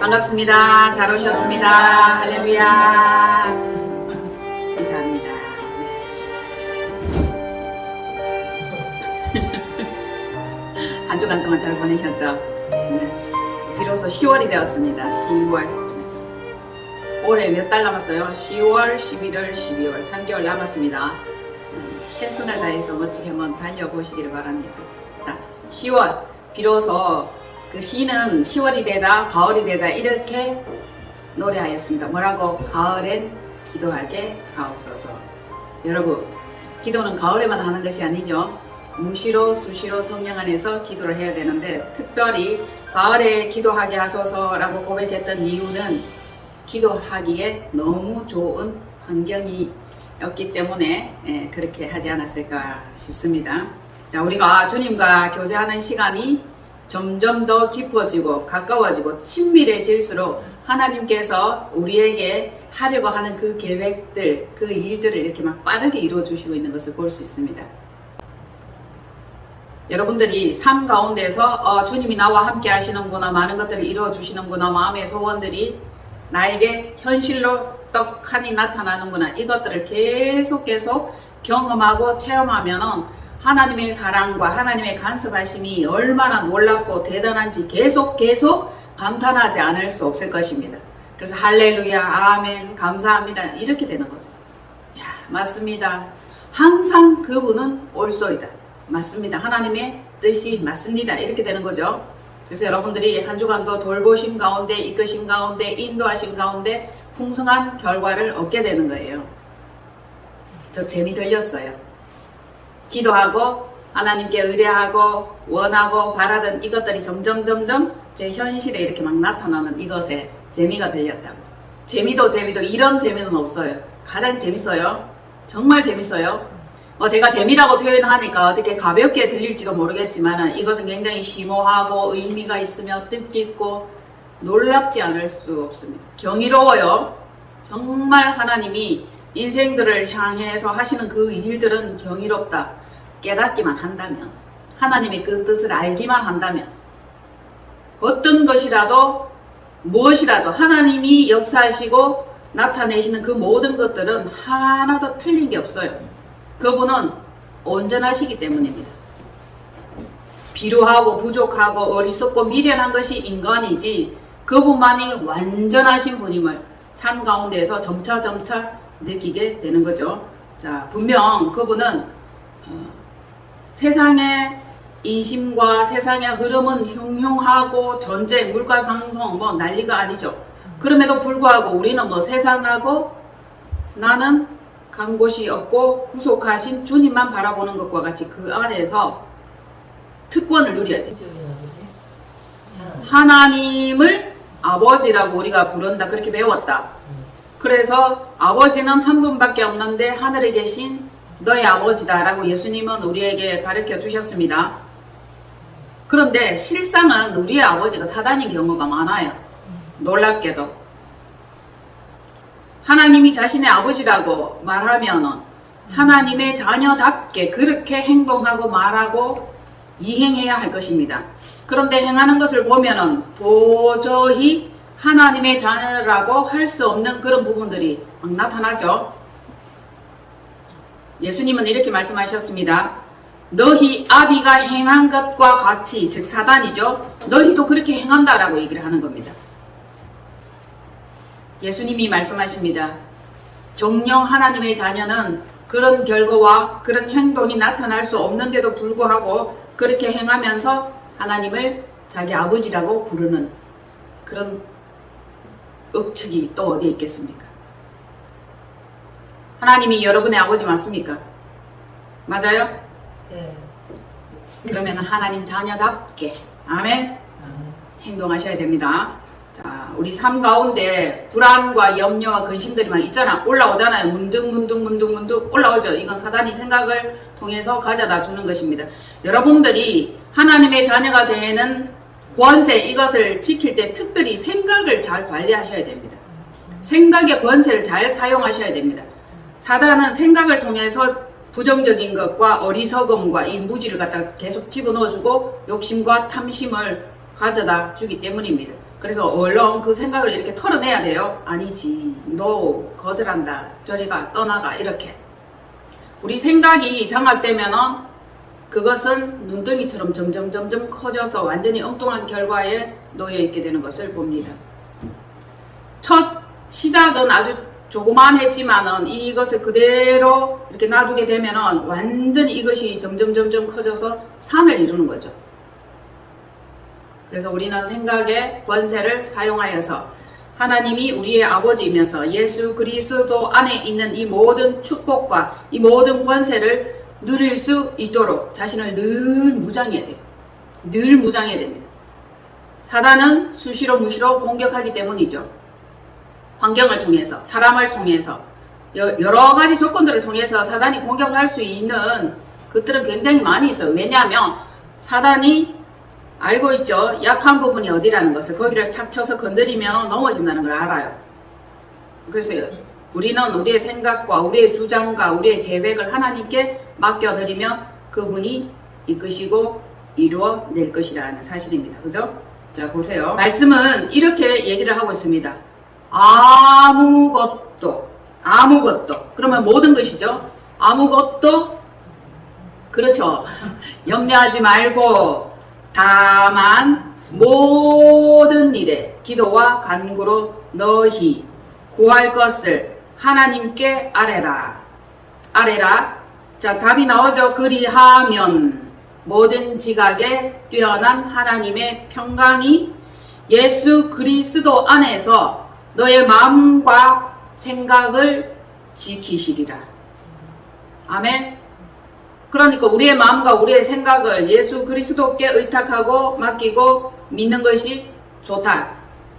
반갑습니다. 잘 오셨습니다. 할렐루야. 감사합니다. 네. 한 주간 동안 잘 보내셨죠? 네. 비로소 10월이 되었습니다. 10월. 올해 몇 달 남았어요? 10월, 11월, 12월 3개월 남았습니다. 최선을 다해서 멋지게 한번 달려보시기를 바랍니다. 자, 10월. 비로소 그 시는 10월이 되자 가을이 되자 이렇게 노래하였습니다. 뭐라고? 가을엔 기도하게 하옵소서. 여러분, 기도는 가을에만 하는 것이 아니죠. 무시로 수시로 성령 안에서 기도를 해야 되는데, 특별히 가을에 기도하게 하소서라고 고백했던 이유는 기도하기에 너무 좋은 환경이었기 때문에 그렇게 하지 않았을까 싶습니다. 자, 우리가 주님과 교제하는 시간이 점점 더 깊어지고 가까워지고 친밀해질수록 하나님께서 우리에게 하려고 하는 그 계획들, 그 일들을 이렇게 막 빠르게 이루어 주시고 있는 것을 볼 수 있습니다. 여러분들이 삶 가운데서 주님이 나와 함께 하시는구나, 많은 것들을 이루어 주시는구나, 마음의 소원들이 나에게 현실로 떡하니 나타나는구나, 이것들을 계속 경험하고 체험하면은 하나님의 사랑과 하나님의 간섭하심이 얼마나 놀랍고 대단한지 계속 감탄하지 않을 수 없을 것입니다. 그래서 할렐루야, 아멘, 감사합니다, 이렇게 되는 거죠. 야, 맞습니다. 항상 그분은 옳소이다. 맞습니다. 하나님의 뜻이 맞습니다. 이렇게 되는 거죠. 그래서 여러분들이 한 주간도 돌보심 가운데, 이끄심 가운데, 인도하심 가운데 풍성한 결과를 얻게 되는 거예요. 저 재미 들렸어요. 기도하고 하나님께 의뢰하고 원하고 바라던 이것들이 점점 제 현실에 이렇게 막 나타나는 이것에 재미가 들렸다고. 재미도 이런 재미는 없어요. 가장 재밌어요. 정말 재밌어요. 제가 재미라고 표현하니까 어떻게 가볍게 들릴지도 모르겠지만 이것은 굉장히 심오하고 의미가 있으며 뜻깊고 놀랍지 않을 수 없습니다. 경이로워요. 정말 하나님이 인생들을 향해서 하시는 그 일들은 경이롭다. 깨닫기만 한다면, 하나님의 그 뜻을 알기만 한다면, 어떤 것이라도 무엇이라도 하나님이 역사하시고 나타내시는 그 모든 것들은 하나도 틀린 게 없어요. 그분은 온전하시기 때문입니다. 비루하고 부족하고 어리석고 미련한 것이 인간이지 그분만이 완전하신 분임을 삶 가운데에서 점차 느끼게 되는 거죠. 자, 분명 그분은 세상의 인심과 세상의 흐름은 흉흉하고 전쟁, 물가 상승 뭐 난리가 아니죠. 그럼에도 불구하고 우리는 세상하고 나는 간 곳이 없고 구속하신 주님만 바라보는 것과 같이 그 안에서 특권을 누려야 돼요. 하나님을 아버지라고 우리가 부른다, 그렇게 배웠다. 그래서 아버지는 한 분밖에 없는데 하늘에 계신 너의 아버지다 라고 예수님은 우리에게 가르쳐 주셨습니다. 그런데 실상은 우리의 아버지가 사단인 경우가 많아요. 놀랍게도 하나님이 자신의 아버지라고 말하면 하나님의 자녀답게 그렇게 행동하고 말하고 이행해야 할 것입니다. 그런데 행하는 것을 보면 도저히 하나님의 자녀라고 할 수 없는 그런 부분들이 막 나타나죠. 예수님은 이렇게 말씀하셨습니다. 너희 아비가 행한 것과 같이, 즉 사단이죠. 너희도 그렇게 행한다라고 얘기를 하는 겁니다. 예수님이 말씀하십니다. 정녕 하나님의 자녀는 그런 결과와 그런 행동이 나타날 수 없는데도 불구하고 그렇게 행하면서 하나님을 자기 아버지라고 부르는 그런 억측이 또 어디에 있겠습니까? 하나님이 여러분의 아버지 맞습니까? 맞아요? 네. 그러면 하나님 자녀답게 아멘? 행동하셔야 됩니다. 자, 우리 삶 가운데 불안과 염려와 근심들이 막 있잖아. 올라오잖아요. 문득 올라오죠. 이건 사단이 생각을 통해서 가져다 주는 것입니다. 여러분들이 하나님의 자녀가 되는 권세, 이것을 지킬 때 특별히 생각을 잘 관리하셔야 됩니다. 생각의 권세를 잘 사용하셔야 됩니다. 사단은 생각을 통해서 부정적인 것과 어리석음과 이 무지를 갖다가 계속 집어넣어주고 욕심과 탐심을 가져다 주기 때문입니다. 그래서 얼른 그 생각을 이렇게 털어내야 돼요. 아니지, 너 거절한다, 저리가, 떠나가, 이렇게. 우리 생각이 장악되면은 그것은 눈덩이처럼 점점 커져서 완전히 엉뚱한 결과에 놓여 있게 되는 것을 봅니다. 첫 시작은 아주 조그만했지만은 이것을 그대로 이렇게 놔두게 되면은 완전히 이것이 점점 커져서 산을 이루는 거죠. 그래서 우리는 생각의 권세를 사용하여서 하나님이 우리의 아버지이면서 예수 그리스도 안에 있는 이 모든 축복과 이 모든 권세를 누릴 수 있도록 자신을 늘 무장해야 돼요. 늘 무장해야 됩니다. 사단은 수시로 무시로 공격하기 때문이죠. 환경을 통해서, 사람을 통해서, 여러 가지 조건들을 통해서 사단이 공격할 수 있는 것들은 굉장히 많이 있어요. 왜냐하면 사단이 알고 있죠. 약한 부분이 어디라는 것을. 거기를 탁 쳐서 건드리면 넘어진다는 걸 알아요. 그래서 우리는 우리의 생각과 우리의 주장과 우리의 계획을 하나님께 맡겨드리면 그분이 이끄시고 이루어낼 것이라는 사실입니다. 그죠? 자, 보세요. 말씀은 이렇게 얘기를 하고 있습니다. 아무것도. 그러면 모든 것이죠. 아무것도, 그렇죠. 염려하지 말고 다만 모든 일에 기도와 간구로 너희 구할 것을 하나님께 아뢰라. 자, 답이 나오죠. 그리하면 모든 지각에 뛰어난 하나님의 평강이 예수 그리스도 안에서 너의 마음과 생각을 지키시리라. 아멘. 그러니까 우리의 마음과 우리의 생각을 예수 그리스도께 의탁하고 맡기고 믿는 것이 좋다.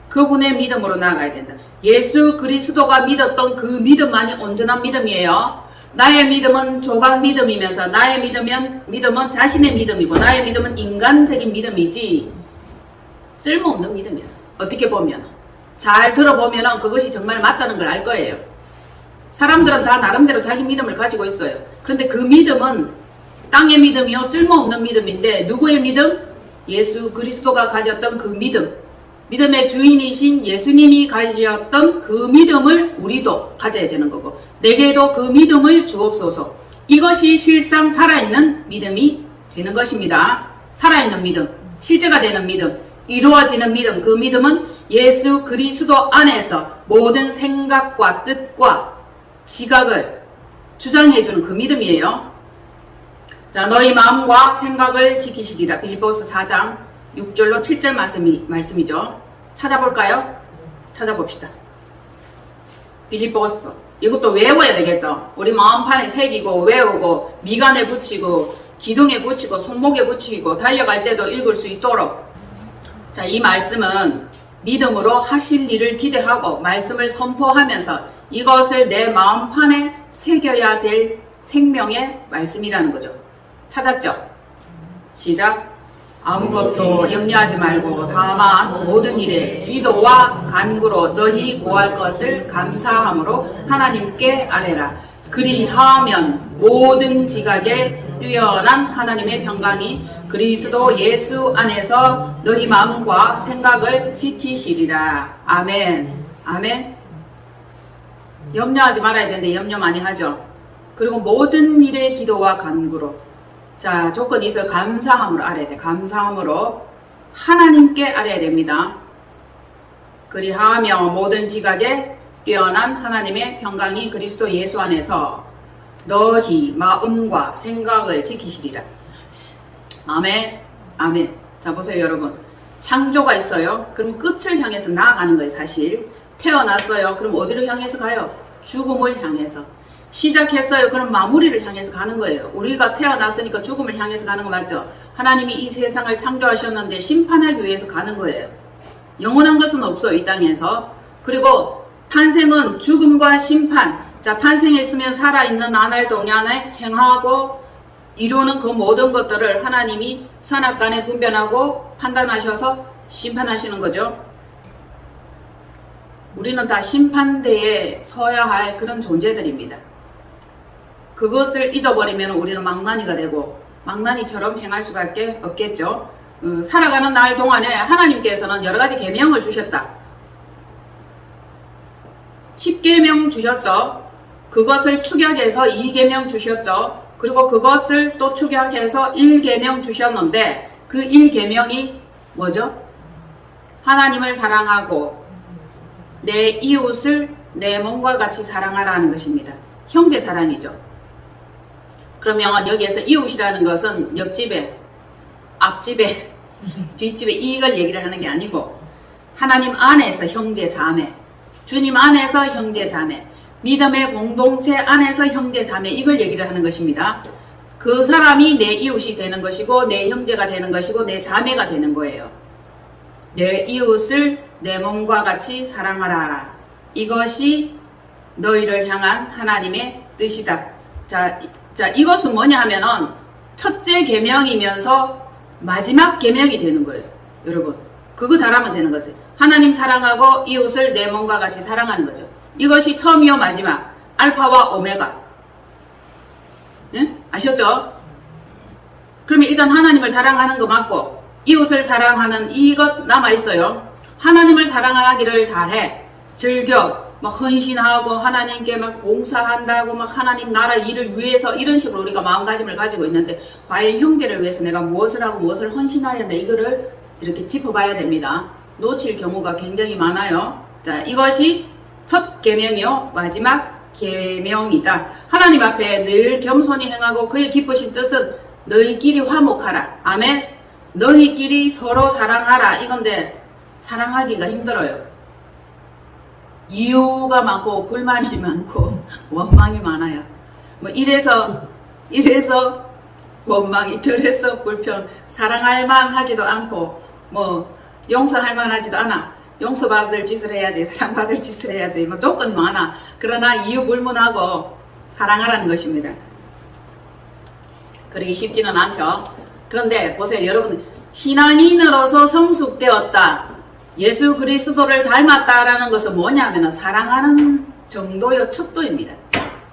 그분의 믿음으로 나아가야 된다. 예수 그리스도가 믿었던 그 믿음만이 온전한 믿음이에요. 나의 믿음은 조각 믿음이면서 나의 믿음은 자신의 믿음이고 나의 믿음은 인간적인 믿음이지 쓸모없는 믿음이야. 어떻게 보면 잘 들어보면 그것이 정말 맞다는 걸 알 거예요. 사람들은 다 나름대로 자기 믿음을 가지고 있어요. 그런데 그 믿음은 땅의 믿음이요 쓸모없는 믿음인데 누구의 믿음? 예수 그리스도가 가졌던 그 믿음, 믿음의 주인이신 예수님이 가졌던 그 믿음을 우리도 가져야 되는 거고 내게도 그 믿음을 주옵소서. 이것이 실상 살아있는 믿음이 되는 것입니다. 살아있는 믿음, 실제가 되는 믿음, 이루어지는 믿음. 그 믿음은 예수 그리스도 안에서 모든 생각과 뜻과 지각을 주장해주는 그 믿음이에요. 자, 너희 마음과 생각을 지키시리라. 빌립보서 4장 6절로 7절 말씀이죠. 찾아볼까요? 찾아봅시다. 빌립보서. 이것도 외워야 되겠죠. 우리 마음판에 새기고 외우고 미간에 붙이고 기둥에 붙이고 손목에 붙이고 달려갈 때도 읽을 수 있도록. 자, 이 말씀은 믿음으로 하실 일을 기대하고 말씀을 선포하면서 이것을 내 마음판에 새겨야 될 생명의 말씀이라는 거죠. 찾았죠? 시작. 아무것도 염려하지 말고 다만 모든 일에 기도와 간구로 너희 구할 것을 감사함으로 하나님께 아뢰라. 그리하면 모든 지각에 뛰어난 하나님의 평강이 그리스도 예수 안에서 너희 마음과 생각을 지키시리라. 아멘. 아멘. 염려하지 말아야 되는데 염려 많이 하죠. 그리고 모든 일에 기도와 간구로. 자, 조건이 있어요. 감사함으로 아뢰야 돼. 감사함으로 하나님께 아뢰야 됩니다. 그리하며 모든 지각에 뛰어난 하나님의 평강이 그리스도 예수 안에서 너희 마음과 생각을 지키시리라. 아멘. 아멘. 자, 보세요 여러분. 창조가 있어요. 그럼 끝을 향해서 나아가는 거예요. 사실 태어났어요. 그럼 어디로 향해서 가요? 죽음을 향해서. 시작했어요. 그럼 마무리를 향해서 가는 거예요. 우리가 태어났으니까 죽음을 향해서 가는 거 맞죠? 하나님이 이 세상을 창조하셨는데 심판하기 위해서 가는 거예요. 영원한 것은 없어요. 이 땅에서. 그리고 탄생은 죽음과 심판. 자, 탄생했으면 살아있는 나날 동안에 행하고 이루는 그 모든 것들을 하나님이 선악간에 분별하고 판단하셔서 심판하시는 거죠. 우리는 다 심판대에 서야 할 그런 존재들입니다. 그것을 잊어버리면 우리는 망나니가 되고 망나니처럼 행할 수밖에 없겠죠. 살아가는 날 동안에 하나님께서는 여러 가지 계명을 주셨다. 10계명 주셨죠. 그것을 축약해서 2계명 주셨죠. 그리고 그것을 또 축약해서 1계명 주셨는데 그 1계명이 뭐죠? 하나님을 사랑하고 내 이웃을 내 몸과 같이 사랑하라는 것입니다. 형제 사랑이죠. 그러면 여기에서 이웃이라는 것은 옆집에, 앞집에, 뒷집에 이걸 얘기를 하는 게 아니고 하나님 안에서 형제 자매, 주님 안에서 형제 자매, 믿음의 공동체 안에서 형제 자매, 이걸 얘기를 하는 것입니다. 그 사람이 내 이웃이 되는 것이고 내 형제가 되는 것이고 내 자매가 되는 거예요. 내 이웃을 내 몸과 같이 사랑하라. 이것이 너희를 향한 하나님의 뜻이다. 자, 이것은 뭐냐 하면은 첫째 계명이면서 마지막 계명이 되는 거예요. 여러분, 그거 잘하면 되는 거지. 하나님 사랑하고 이웃을 내 몸과 같이 사랑하는 거죠. 이것이 처음이요 마지막, 알파와 오메가. 응? 아셨죠? 그러면 일단 하나님을 사랑하는 거 맞고 이웃을 사랑하는 이것 남아있어요. 하나님을 사랑하기를 잘해, 즐겨, 막 헌신하고 하나님께 막 봉사한다고 막 하나님 나라 일을 위해서 이런 식으로 우리가 마음가짐을 가지고 있는데 과연 형제를 위해서 내가 무엇을 하고 무엇을 헌신해야 하는데 이거를 이렇게 짚어봐야 됩니다. 놓칠 경우가 굉장히 많아요. 자, 이것이 첫 계명이요 마지막 계명이다. 하나님 앞에 늘 겸손히 행하고 그의 기쁘신 뜻은 너희끼리 화목하라. 아멘. 너희끼리 서로 사랑하라. 이건데 사랑하기가 힘들어요. 이유가 많고 불만이 많고 원망이 많아요. 뭐 이래서 원망이, 저래서 불평, 사랑할 만하지도 않고 뭐 용서할 만하지도 않아. 용서받을 짓을 해야지, 사랑받을 짓을 해야지, 뭐 조건 많아. 그러나 이유 불문하고 사랑하라는 것입니다. 그러기 쉽지는 않죠. 그런데 보세요, 여러분, 신앙인으로서 성숙되었다, 예수 그리스도를 닮았다라는 것은 뭐냐면 사랑하는 정도의 척도입니다.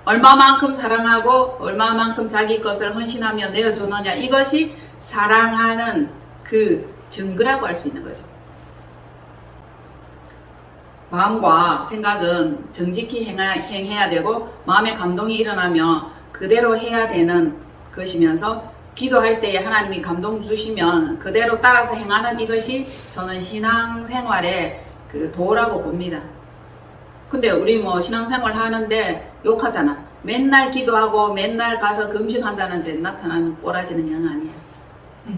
얼마만큼 사랑하고 얼마만큼 자기 것을 헌신하며 내어주느냐, 이것이 사랑하는 그 증거라고 할 수 있는 거죠. 마음과 생각은 정직히 행해야 되고 마음의 감동이 일어나면 그대로 해야 되는 것이면서 기도할 때에 하나님이 감동 주시면 그대로 따라서 행하는 이것이 저는 신앙생활의 그 도라고 봅니다. 근데 우리 뭐 신앙생활 하는데 욕하잖아. 맨날 기도하고 맨날 가서 금식한다는 데 나타나는 꼬라지는 영 아니야.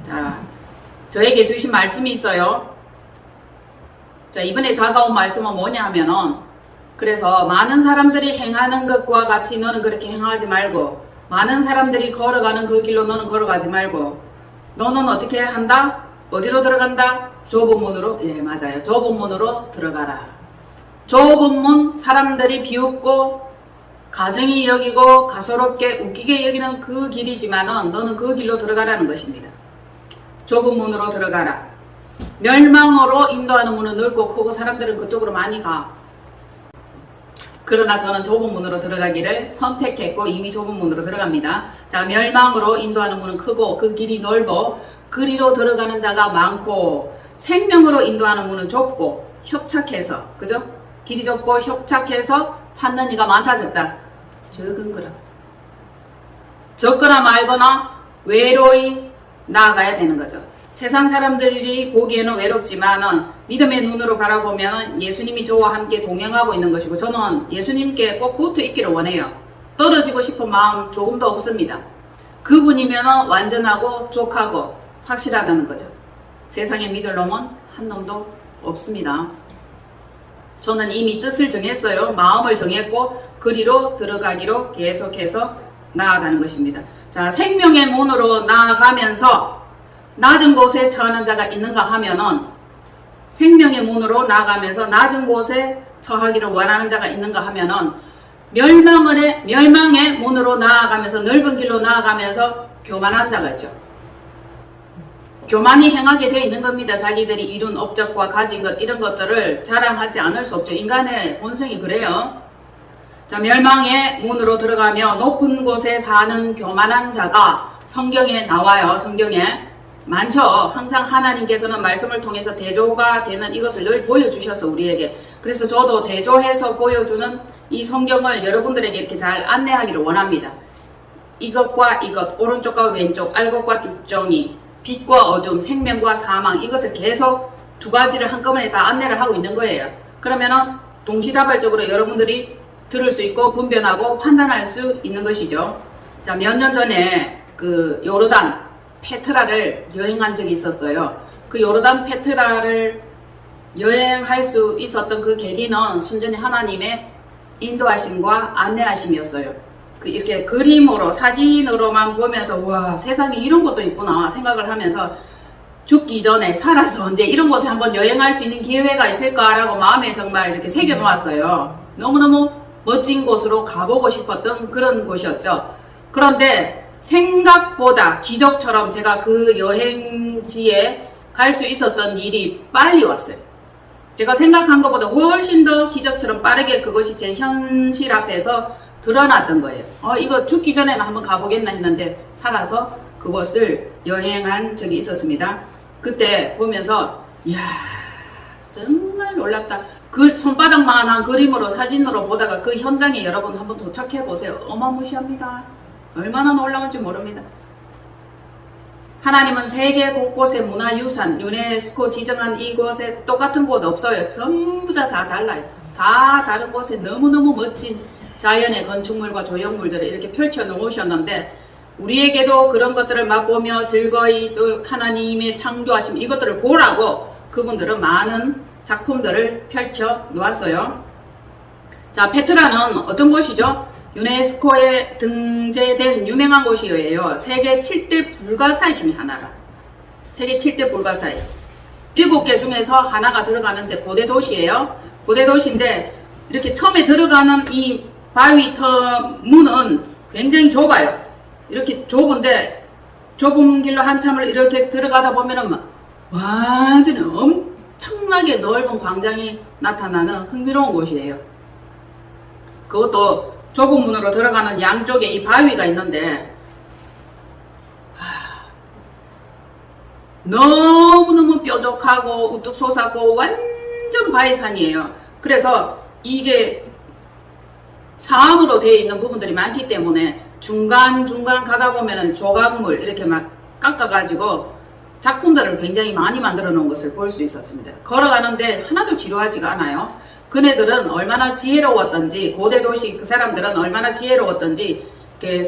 자, 저에게 주신 말씀이 있어요. 자, 이번에 다가온 말씀은 뭐냐 하면은, 그래서 많은 사람들이 행하는 것과 같이 너는 그렇게 행하지 말고, 많은 사람들이 걸어가는 그 길로 너는 걸어가지 말고, 너는 어떻게 한다? 어디로 들어간다? 좁은 문으로? 예, 맞아요. 좁은 문으로 들어가라. 좁은 문, 사람들이 비웃고 가정이 여기고 가소롭게 웃기게 여기는 그 길이지만은 너는 그 길로 들어가라는 것입니다. 좁은 문으로 들어가라. 멸망으로 인도하는 문은 넓고 크고 사람들은 그쪽으로 많이 가. 그러나 저는 좁은 문으로 들어가기를 선택했고 이미 좁은 문으로 들어갑니다. 자, 멸망으로 인도하는 문은 크고 그 길이 넓어 그리로 들어가는 자가 많고, 생명으로 인도하는 문은 좁고 협착해서, 그죠? 길이 좁고 협착해서 찾는 이가 많다 적다? 적은 거라. 적거나 말거나 외로이 나아가야 되는 거죠. 세상 사람들이 보기에는 외롭지만은 믿음의 눈으로 바라보면 예수님이 저와 함께 동행하고 있는 것이고, 저는 예수님께 꼭 붙어 있기를 원해요. 떨어지고 싶은 마음 조금도 없습니다. 그분이면 완전하고 족하고 확실하다는 거죠. 세상에 믿을 놈은 한 놈도 없습니다. 저는 이미 뜻을 정했어요. 마음을 정했고 그리로 들어가기로 계속해서 나아가는 것입니다. 자, 생명의 문으로 나아가면서 낮은 곳에 처하는 자가 있는가 하면은, 생명의 문으로 나아가면서 낮은 곳에 처하기를 원하는 자가 있는가 하면은, 멸망의 문으로 나아가면서 넓은 길로 나아가면서 교만한 자가 있죠. 교만이 행하게 되어 있는 겁니다. 자기들이 이룬 업적과 가진 것, 이런 것들을 자랑하지 않을 수 없죠. 인간의 본성이 그래요. 자, 멸망의 문으로 들어가며 높은 곳에 사는 교만한 자가 성경에 나와요. 성경에. 많죠. 항상 하나님께서는 말씀을 통해서 대조가 되는 이것을 늘 보여주셔서 우리에게. 그래서 저도 대조해서 보여주는 이 성경을 여러분들에게 이렇게 잘 안내하기를 원합니다. 이것과 이것, 오른쪽과 왼쪽, 알곡과 죽정이, 빛과 어둠, 생명과 사망, 이것을 계속 두 가지를 한꺼번에 다 안내를 하고 있는 거예요. 그러면은 동시다발적으로 여러분들이 들을 수 있고 분별하고 판단할 수 있는 것이죠. 자, 몇 년 전에 그 요르단 페트라를 여행한 적이 있었어요. 그 요르단 페트라를 여행할 수 있었던 그 계기는 순전히 하나님의 인도하심과 안내하심이었어요. 그 이렇게 그림으로 사진으로만 보면서 와 세상에 이런 것도 있구나 생각을 하면서 죽기 전에 살아서 언제 이런 곳에 한번 여행할 수 있는 기회가 있을까라고 마음에 정말 이렇게 새겨 놓았어요. 너무너무 멋진 곳으로 가보고 싶었던 그런 곳이었죠. 그런데 생각보다 기적처럼 제가 그 여행지에 갈 수 있었던 일이 빨리 왔어요. 제가 생각한 것보다 훨씬 더 기적처럼 빠르게 그것이 제 현실 앞에서 드러났던 거예요. 이거 죽기 전에는 한번 가보겠나 했는데 살아서 그곳을 여행한 적이 있었습니다. 그때 보면서 이야 정말 놀랍다. 그 손바닥만한 그림으로 사진으로 보다가 그 현장에 여러분 한번 도착해 보세요. 어마무시합니다. 얼마나 놀라운지 모릅니다. 하나님은 세계 곳곳의 문화유산 유네스코 지정한 이곳에 똑같은 곳 없어요. 전부 다 달라요. 다 다른 곳에 너무너무 멋진 자연의 건축물과 조형물들을 이렇게 펼쳐 놓으셨는데 우리에게도 그런 것들을 맛보며 즐거이 또 하나님의 창조하심 이것들을 보라고 그분들은 많은 작품들을 펼쳐 놓았어요. 자, 페트라는 어떤 곳이죠? 유네스코에 등재된 유명한 곳이에요. 세계 7대 불가사의 중에 하나라. 세계 7대 불가사의 7개 중에서 하나가 들어가는데 고대 도시예요. 고대 도시인데 이렇게 처음에 들어가는 이 바위터 문은 굉장히 좁아요. 이렇게 좁은데 좁은 길로 한참을 이렇게 들어가다 보면은 완전히 엄청나게 넓은 광장이 나타나는 흥미로운 곳이에요. 그것도 좁은 문으로 들어가는 양쪽에 이 바위가 있는데 너무너무 뾰족하고 우뚝 솟았고 완전 바위산이에요. 그래서 이게 사암으로 되어 있는 부분들이 많기 때문에 중간중간 가다 보면은 조각물 이렇게 막 깎아가지고 작품들을 굉장히 많이 만들어 놓은 것을 볼 수 있었습니다. 걸어가는데 하나도 지루하지가 않아요. 그네들은 얼마나 지혜로웠던지 고대 도시 그 사람들은 얼마나 지혜로웠던지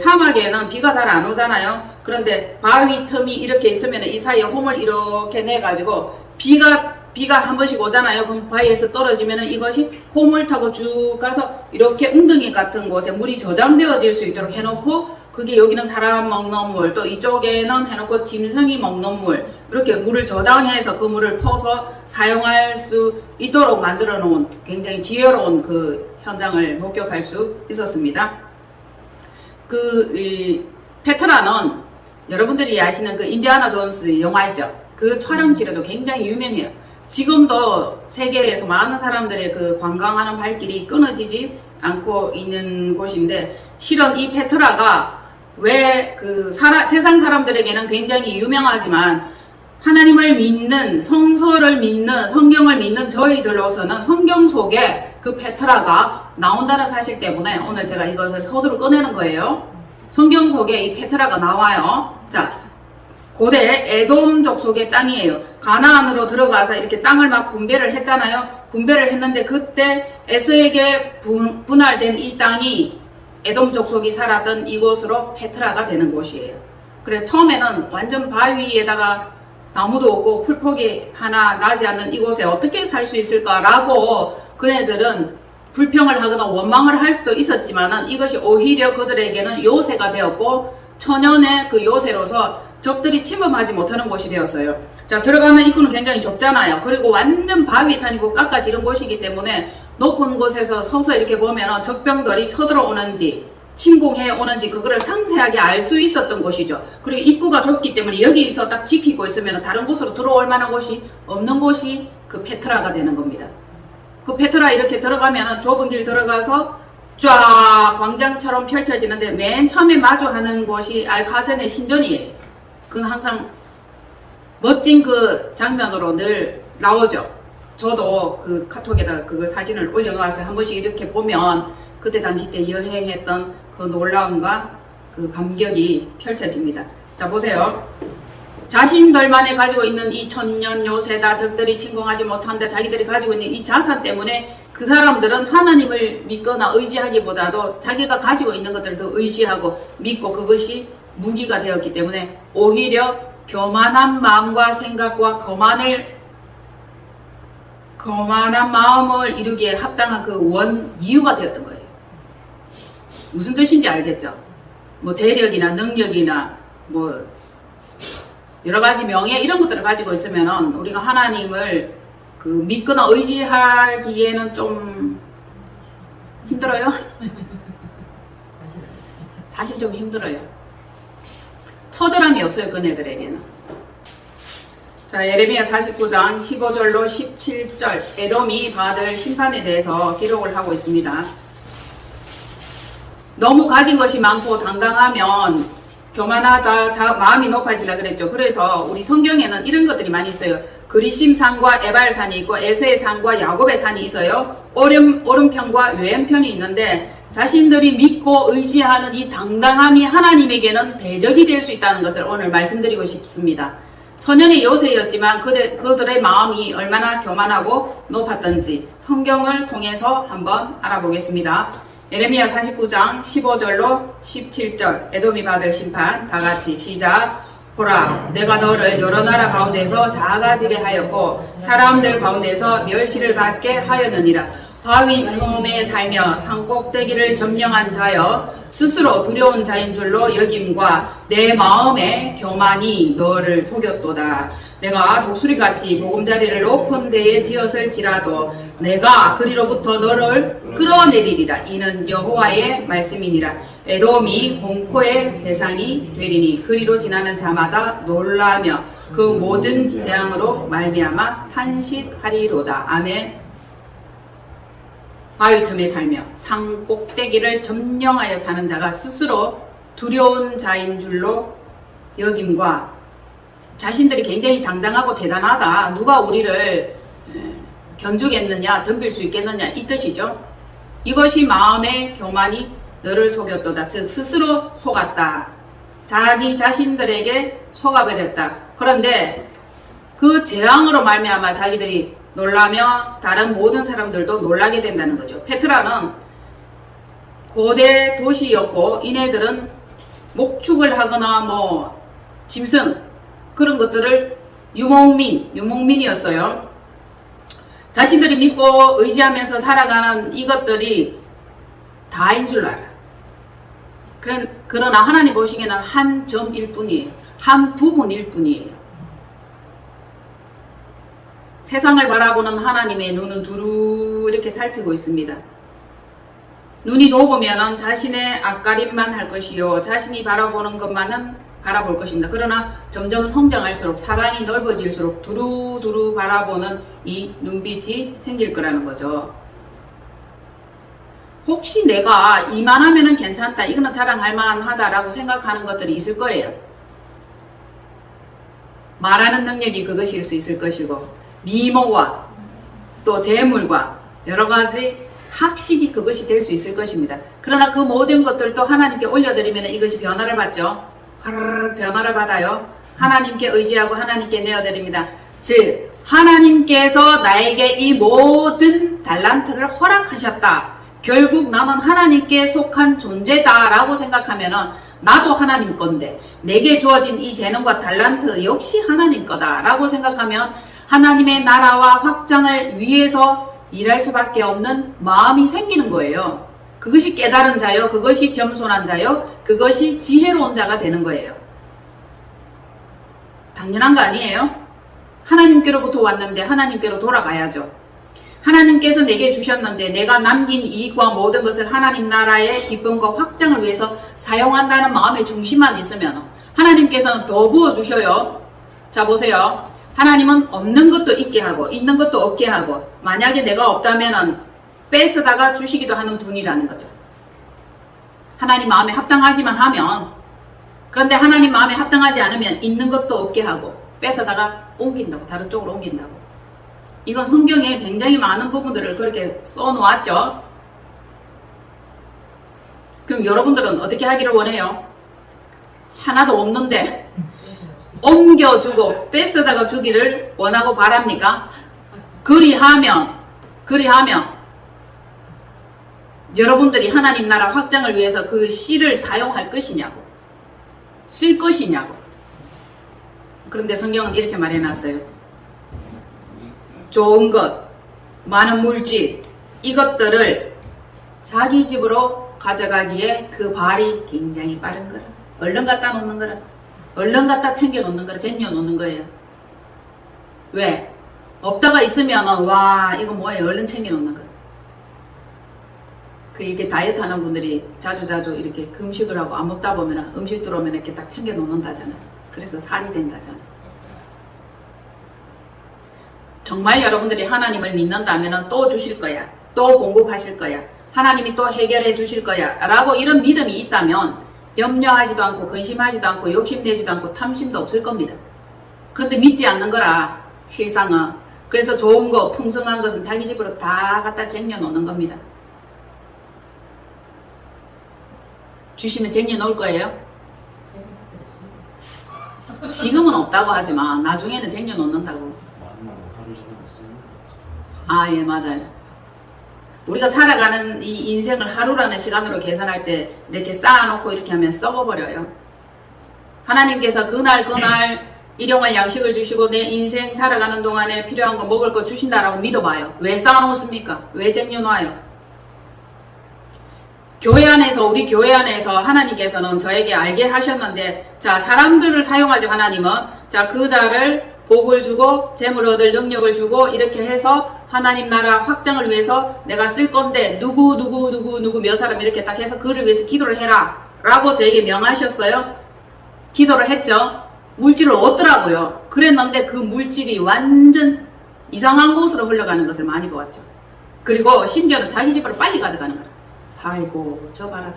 사막에는 비가 잘 안 오잖아요. 그런데 바위 틈이 이렇게 있으면 이 사이에 홈을 이렇게 내가지고 비가 한 번씩 오잖아요. 그럼 바위에서 떨어지면 이것이 홈을 타고 쭉 가서 이렇게 웅덩이 같은 곳에 물이 저장되어질 수 있도록 해놓고 그게 여기는 사람 먹는 물 또 이쪽에는 해놓고 짐승이 먹는 물 이렇게 물을 저장해서 그 물을 퍼서 사용할 수 있도록 만들어 놓은 굉장히 지혜로운 그 현장을 목격할 수 있었습니다. 페트라는 여러분들이 아시는 그 인디아나 존스 영화 있죠. 그 촬영지로도 굉장히 유명해요. 지금도 세계에서 많은 사람들의 그 관광하는 발길이 끊어지지 않고 있는 곳인데 실은 이 페트라가 왜 세상 사람들에게는 굉장히 유명하지만 하나님을 믿는 성서를 믿는 성경을 믿는 저희들로서는 성경 속에 그 페트라가 나온다는 사실 때문에 오늘 제가 이것을 서두로 꺼내는 거예요. 성경 속에 이 페트라가 나와요. 자, 고대 에돔 족속의 땅이에요. 가나안으로 들어가서 이렇게 땅을 막 분배를 했잖아요. 분배를 했는데 그때 에서에게 분할된 이 땅이 에돔 족속이 살았던 이곳으로 페트라가 되는 곳이에요. 그래서 처음에는 완전 바위에다가 나무도 없고 풀포기 하나 나지 않는 이곳에 어떻게 살 수 있을까라고 그네들은 불평을 하거나 원망을 할 수도 있었지만은 이것이 오히려 그들에게는 요새가 되었고 천연의 그 요새로서 적들이 침범하지 못하는 곳이 되었어요. 자, 들어가는 입구는 굉장히 좁잖아요. 그리고 완전 바위산이고 깎아지른 곳이기 때문에 높은 곳에서 서서 이렇게 보면 적병들이 쳐들어오는지 침공해 오는지 그거를 상세하게 알 수 있었던 곳이죠. 그리고 입구가 좁기 때문에 여기서 딱 지키고 있으면 다른 곳으로 들어올 만한 곳이 없는 곳이 그 페트라가 되는 겁니다. 그 페트라 이렇게 들어가면 좁은 길 들어가서 쫙 광장처럼 펼쳐지는데 맨 처음에 마주하는 곳이 알카전의 신전이에요. 그건 항상 멋진 그 장면으로 늘 나오죠. 저도 그 카톡에다가 그 사진을 올려놓아서 한 번씩 이렇게 보면 그때 당시 때 여행했던 그 놀라움과 그 감격이 펼쳐집니다. 자, 보세요. 자신들만이 가지고 있는 이 천년 요새다 적들이 침공하지 못한다 자기들이 가지고 있는 이 자산 때문에 그 사람들은 하나님을 믿거나 의지하기보다도 자기가 가지고 있는 것들을 더 의지하고 믿고 그것이 무기가 되었기 때문에 오히려 교만한 마음과 생각과 거만한 마음을 이루기에 합당한 그 이유가 되었던 거예요. 무슨 뜻인지 알겠죠? 뭐 재력이나 능력이나 뭐 여러가지 명예 이런 것들을 가지고 있으면 우리가 하나님을 그 믿거나 의지하기에는 좀 힘들어요. 사실 좀 힘들어요. 처절함이 없어요, 그네들에게는. 자, 예레미야 49장 15절로 17절 에돔이 받을 심판에 대해서 기록을 하고 있습니다. 너무 가진 것이 많고 당당하면 교만하다, 마음이 높아진다 그랬죠. 그래서 우리 성경에는 이런 것들이 많이 있어요. 그리심산과 에발산이 있고 에세의 산과 야곱의 산이 있어요. 오른편과 왼편이 있는데 자신들이 믿고 의지하는 이 당당함이 하나님에게는 대적이 될 수 있다는 것을 오늘 말씀드리고 싶습니다. 천년의 요새였지만 그들의 마음이 얼마나 교만하고 높았던지 성경을 통해서 한번 알아보겠습니다. 예레미야 49장 15절로 17절 에돔이 받을 심판 다같이 시작. 보라, 내가 너를 여러 나라 가운데서 작아지게 하였고 사람들 가운데서 멸시를 받게 하였느니라. 바위 틈에 살며 산꼭대기를 점령한 자여 스스로 두려운 자인 줄로 여김과 내 마음의 교만이 너를 속였도다. 내가 독수리같이 보금자리를 높은 데에 지었을지라도 내가 그리로부터 너를 끌어내리리라. 이는 여호와의 말씀이니라. 에돔이 공포의 대상이 되리니 그리로 지나는 자마다 놀라며 그 모든 재앙으로 말미암아 탄식하리로다. 아멘. 바위 틈에 살며 산 꼭대기를 점령하여 사는 자가 스스로 두려운 자인 줄로 여김과 자신들이 굉장히 당당하고 대단하다. 누가 우리를 견주겠느냐, 덤빌 수 있겠느냐 이 뜻이죠. 이것이 마음의 교만이 너를 속였도다. 즉 스스로 속았다. 자기 자신들에게 속아버렸다. 그런데 그 재앙으로 말미암아 자기들이 놀라며 다른 모든 사람들도 놀라게 된다는 거죠. 페트라는 고대 도시였고 이네들은 목축을 하거나 뭐 짐승 그런 것들을 유목민이었어요. 자신들이 믿고 의지하면서 살아가는 이것들이 다인 줄 알아. 그러나 하나님 보시기에는 한 점일 뿐이에요. 한 부분일 뿐이에요. 세상을 바라보는 하나님의 눈은 두루 이렇게 살피고 있습니다. 눈이 좁으면 자신의 앞가림만 할 것이요 자신이 바라보는 것만은 바라볼 것입니다. 그러나 점점 성장할수록 사랑이 넓어질수록 두루두루 바라보는 이 눈빛이 생길 거라는 거죠. 혹시 내가 이만하면 괜찮다, 이거는 자랑할 만하다라고 생각하는 것들이 있을 거예요. 말하는 능력이 그것일 수 있을 것이고 미모와 또 재물과 여러 가지 학식이 그것이 될 수 있을 것입니다. 그러나 그 모든 것들도 하나님께 올려드리면 이것이 변화를 받죠. 변화를 받아요. 하나님께 의지하고 하나님께 내어드립니다. 즉 하나님께서 나에게 이 모든 달란트를 허락하셨다. 결국 나는 하나님께 속한 존재다 라고 생각하면 나도 하나님 건데 내게 주어진 이 재능과 달란트 역시 하나님 거다 라고 생각하면 하나님의 나라와 확장을 위해서 일할 수밖에 없는 마음이 생기는 거예요. 그것이 깨달은 자요, 그것이 겸손한 자요, 그것이 지혜로운 자가 되는 거예요. 당연한 거 아니에요? 하나님께로부터 왔는데 하나님께로 돌아가야죠. 하나님께서 내게 주셨는데 내가 남긴 이익과 모든 것을 하나님 나라의 기쁨과 확장을 위해서 사용한다는 마음의 중심만 있으면 하나님께서는 더 부어주셔요. 자 보세요. 하나님은 없는 것도 있게 하고 있는 것도 없게 하고 만약에 내가 없다면 뺏어다가 주시기도 하는 분이라는 거죠. 하나님 마음에 합당하기만 하면, 그런데 하나님 마음에 합당하지 않으면 있는 것도 없게 하고 뺏어다가 옮긴다고, 다른 쪽으로 옮긴다고. 이건 성경에 굉장히 많은 부분들을 그렇게 써놓았죠. 그럼 여러분들은 어떻게 하기를 원해요? 하나도 없는데 옮겨주고 뺏어다가 주기를 원하고 바랍니까? 그리하면 여러분들이 하나님 나라 확장을 위해서 그 씨를 사용할 것이냐고, 쓸 것이냐고. 그런데 성경은 이렇게 말해놨어요. 좋은 것, 많은 물질, 이것들을 자기 집으로 가져가기에 그 발이 굉장히 빠른 거라. 얼른 갖다 놓는 거라. 얼른 갖다 챙겨 놓는 거라. 쟁여 놓는 거예요. 왜? 없다가 있으면은 와 이거 뭐예요? 얼른 챙겨 놓는 거라. 그 이게 다이어트 하는 분들이 자주 이렇게 금식을 하고 안 먹다 보면 음식 들어오면 이렇게 딱 챙겨 놓는다잖아요. 그래서 살이 된다잖아요. 정말 여러분들이 하나님을 믿는다면 또 주실 거야. 또 공급하실 거야. 하나님이 또 해결해 주실 거야. 라고 이런 믿음이 있다면 염려하지도 않고 근심하지도 않고 욕심내지도 않고 탐심도 없을 겁니다. 그런데 믿지 않는 거라 실상은. 그래서 좋은 거, 풍성한 것은 자기 집으로 다 갖다 쟁여 놓는 겁니다. 주시면 쟁여 놓을 거예요? 지금은 없다고 하지만 나중에는 쟁여 놓는다고. 아, 예, 맞아요. 우리가 살아가는 이 인생을 하루라는 시간으로 계산할 때 이렇게 쌓아놓고 이렇게 하면 썩어버려요. 하나님께서 그날 일용할 양식을 주시고 내 인생 살아가는 동안에 필요한 거 먹을 거 주신다라고 믿어봐요. 왜 쌓아놓습니까? 왜 쟁여놔요? 우리 교회 안에서 하나님께서는 저에게 알게 하셨는데, 자, 사람들을 사용하죠, 하나님은. 자, 그 자를 복을 주고 재물 얻을 능력을 주고 이렇게 해서 하나님 나라 확장을 위해서 내가 쓸 건데 누구 몇 사람 이렇게 딱 해서 그를 위해서 기도를 해라 라고 저에게 명하셨어요. 기도를 했죠. 물질을 얻더라고요. 그랬는데 그 물질이 완전 이상한 곳으로 흘러가는 것을 많이 보았죠. 그리고 심지어는 자기 집으로 빨리 가져가는 거라. 아이고 저 봐라.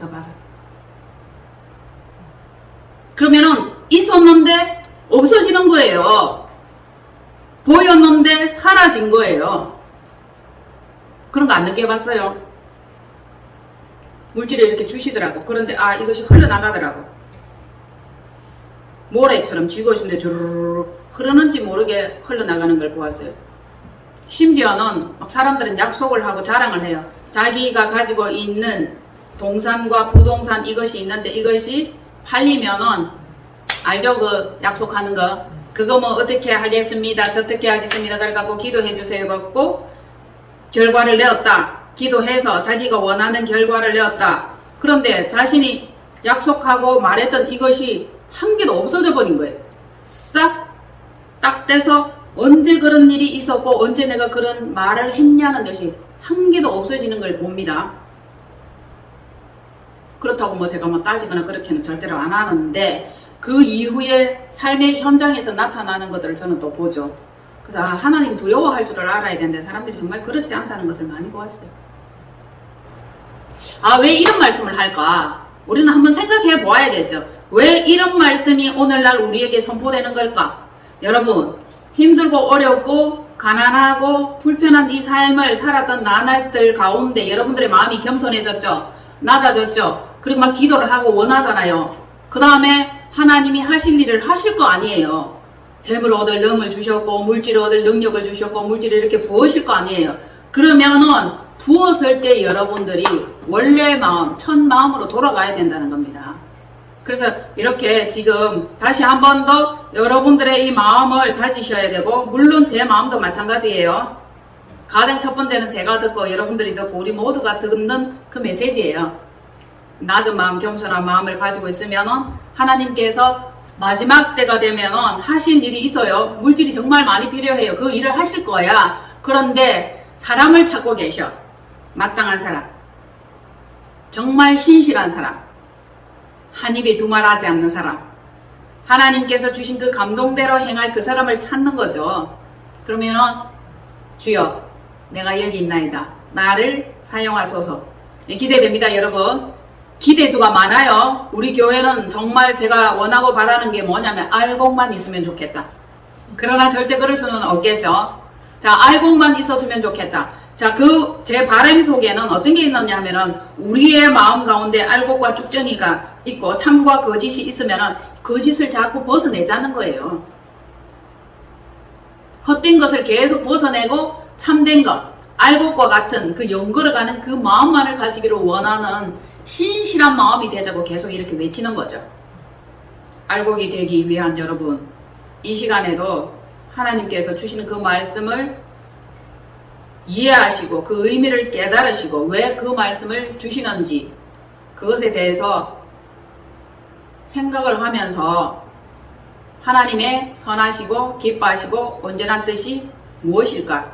그러면은 있었는데 없어지는 거예요. 보였는데 사라진 거예요. 그런 거 안 느껴봤어요? 물질을 이렇게 주시더라고. 그런데 이것이 흘러나가더라고. 모래처럼 쥐고 있는데 주르르 흐르는지 모르게 흘러나가는 걸 보았어요. 심지어는 막 사람들은 약속을 하고 자랑을 해요. 자기가 가지고 있는 동산과 부동산 이것이 있는데 이것이 팔리면은 알죠? 그 약속하는 거. 그거 뭐 어떻게 하겠습니다. 저떻게 하겠습니다. 그래갖고 기도해 주세요. 갖고 결과를 내었다. 기도해서 자기가 원하는 결과를 내었다. 그런데 자신이 약속하고 말했던 이것이 한 개도 없어져 버린 거예요. 싹 딱 떼서 언제 그런 일이 있었고 언제 내가 그런 말을 했냐는 것이 한 개도 없어지는 걸 봅니다. 그렇다고 뭐 제가 뭐 따지거나 그렇게는 절대로 안 하는데 그 이후에 삶의 현장에서 나타나는 것들을 저는 또 보죠. 그래서 하나님 두려워할 줄을 알아야 되는데 사람들이 정말 그렇지 않다는 것을 많이 보았어요. 왜 이런 말씀을 할까? 우리는 한번 생각해 보아야겠죠. 왜 이런 말씀이 오늘날 우리에게 선포되는 걸까? 여러분, 힘들고 어렵고 가난하고 불편한 이 삶을 살았던 나날들 가운데 여러분들의 마음이 겸손해졌죠? 낮아졌죠? 그리고 막 기도를 하고 원하잖아요. 그 다음에 하나님이 하실 일을 하실 거 아니에요. 재물 얻을 능을 주셨고 물질을 얻을 능력을 주셨고 물질을 이렇게 부으실 거 아니에요. 그러면은 부었을 때 여러분들이 원래 마음, 첫 마음으로 돌아가야 된다는 겁니다. 그래서 이렇게 지금 다시 한 번 더 여러분들의 이 마음을 다지셔야 되고, 물론 제 마음도 마찬가지예요. 가장 첫 번째는 제가 듣고 여러분들이 듣고 우리 모두가 듣는 그 메시지예요. 낮은 마음, 겸손한 마음을 가지고 있으면은 하나님께서 마지막 때가 되면은 하실 일이 있어요. 물질이 정말 많이 필요해요. 그 일을 하실 거야. 그런데 사람을 찾고 계셔. 마땅한 사람, 정말 신실한 사람, 한 입에 두 말 하지 않는 사람, 하나님께서 주신 그 감동대로 행할 그 사람을 찾는 거죠. 그러면은 주여 내가 여기 있나이다. 나를 사용하소서. 기대됩니다, 여러분. 기대주가 많아요. 우리 교회는 정말 제가 원하고 바라는 게 뭐냐면 알곡만 있으면 좋겠다. 그러나 절대 그럴 수는 없겠죠. 자, 알고만 있었으면 좋겠다. 자, 제 바람 속에는 어떤 게 있느냐 하면은 우리의 마음 가운데 알곡과 쭉정이가 있고 참과 거짓이 있으면은 거짓을 자꾸 벗어내자는 거예요. 헛된 것을 계속 벗어내고 참된 것, 알곡과 같은 그 연걸어가는 그 마음만을 가지기를 원하는 신실한 마음이 되자고 계속 이렇게 외치는 거죠. 알곡이 되기 위한 여러분, 이 시간에도 하나님께서 주시는 그 말씀을 이해하시고 그 의미를 깨달으시고 왜 그 말씀을 주시는지 그것에 대해서 생각을 하면서 하나님의 선하시고 기뻐하시고 온전한 뜻이 무엇일까?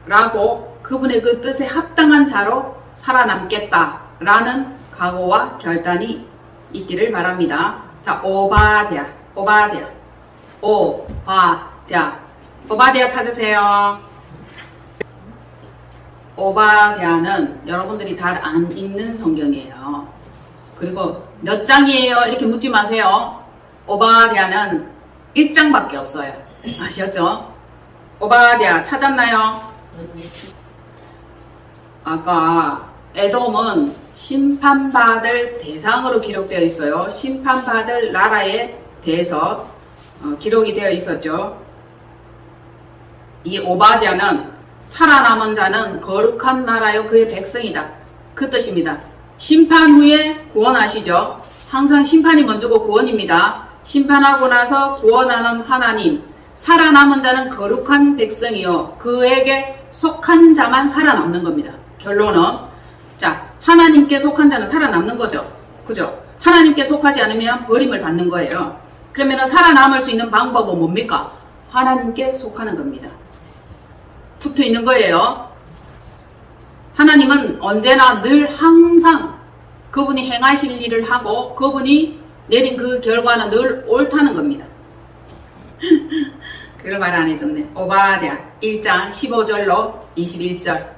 라고 그분의 그 뜻에 합당한 자로 살아남겠다라는 각오와 결단이 있기를 바랍니다. 자, 오바댜 찾으세요. 오바댜는 여러분들이 잘 안 읽는 성경이에요. 그리고 몇 장이에요? 이렇게 묻지 마세요. 오바댜는 1장밖에 없어요. 아셨죠? 오바댜 찾았나요? 아까 에돔은 심판받을 대상으로 기록되어 있어요. 심판받을 나라에 대해서 기록이 되어 있었죠. 이 오바댜는 살아남은 자는 거룩한 나라요 그의 백성이다. 그 뜻입니다. 심판 후에 구원하시죠. 항상 심판이 먼저고 구원입니다. 심판하고 나서 구원하는 하나님, 살아남은 자는 거룩한 백성이요 그에게 속한 자만 살아남는 겁니다. 결론은 자, 하나님께 속한 자는 살아남는 거죠. 그죠? 하나님께 속하지 않으면 버림을 받는 거예요. 그러면 살아남을 수 있는 방법은 뭡니까? 하나님께 속하는 겁니다. 붙어 있는 거예요. 하나님은 언제나 늘 항상 그분이 행하실 일을 하고 그분이 내린 그 결과는 늘 옳다는 겁니다. 그걸 말 안 해줬네. 오바댜 1장 15절로 21절.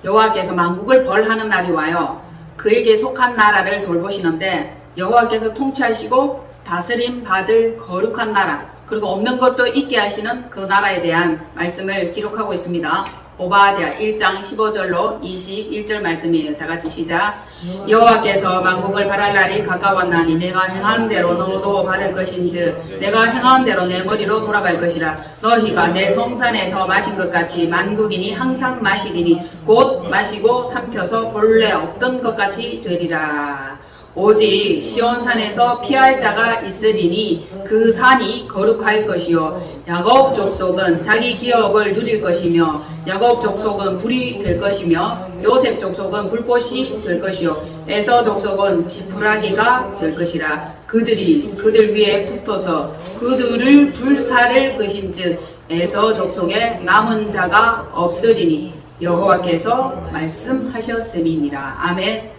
여호와께서 만국을 벌하는 날이 와요. 그에게 속한 나라를 돌보시는데 여호와께서 통치하시고 다스림 받을 거룩한 나라 그리고 없는 것도 있게 하시는 그 나라에 대한 말씀을 기록하고 있습니다. 오바댜 1장 15절로 21절 말씀이에요. 다같이 시작. 여호와께서 만국을 발할 날이 가까웠나니 내가 행한 대로 너도 받을 것인즉 내가 행한 대로 내 머리로 돌아갈 것이라. 너희가 내 성산에서 마신 것 같이 만국인이 항상 마시리니 곧 마시고 삼켜서 본래 없던 것 같이 되리라. 오직 시온산에서 피할 자가 있으리니 그 산이 거룩할 것이요 야곱 족속은 자기 기업을 누릴 것이며 야곱 족속은 불이 될 것이며 요셉 족속은 불꽃이 될 것이요 에서 족속은 지푸라기가 될 것이라. 그들이 그들 위에 붙어서 그들을 불사를 것인즉 에서 족속에 남은 자가 없으리니 여호와께서 말씀하셨음이니라. 아멘.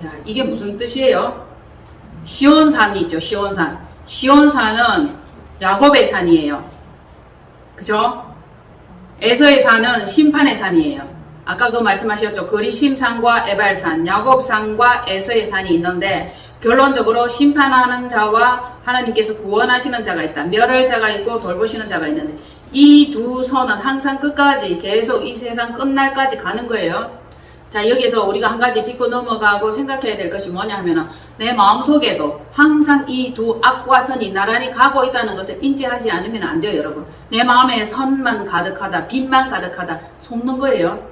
야, 이게 무슨 뜻이에요? 시온산이 있죠. 시온산. 시온산은 야곱의 산이에요. 그죠? 에서의 산은 심판의 산이에요. 아까 그 말씀하셨죠. 그리심산과 에발산, 야곱산과 에서의 산이 있는데 결론적으로 심판하는 자와 하나님께서 구원하시는 자가 있다. 멸할 자가 있고 돌보시는 자가 있는데 이 두 선은 항상 끝까지 계속 이 세상 끝날까지 가는 거예요. 자, 여기서 우리가 한 가지 짚고 넘어가고 생각해야 될 것이 뭐냐 하면 내 마음속에도 항상 이 두 악과 선이 나란히 가고 있다는 것을 인지하지 않으면 안 돼요. 여러분, 내 마음에 선만 가득하다, 빛만 가득하다 속는 거예요.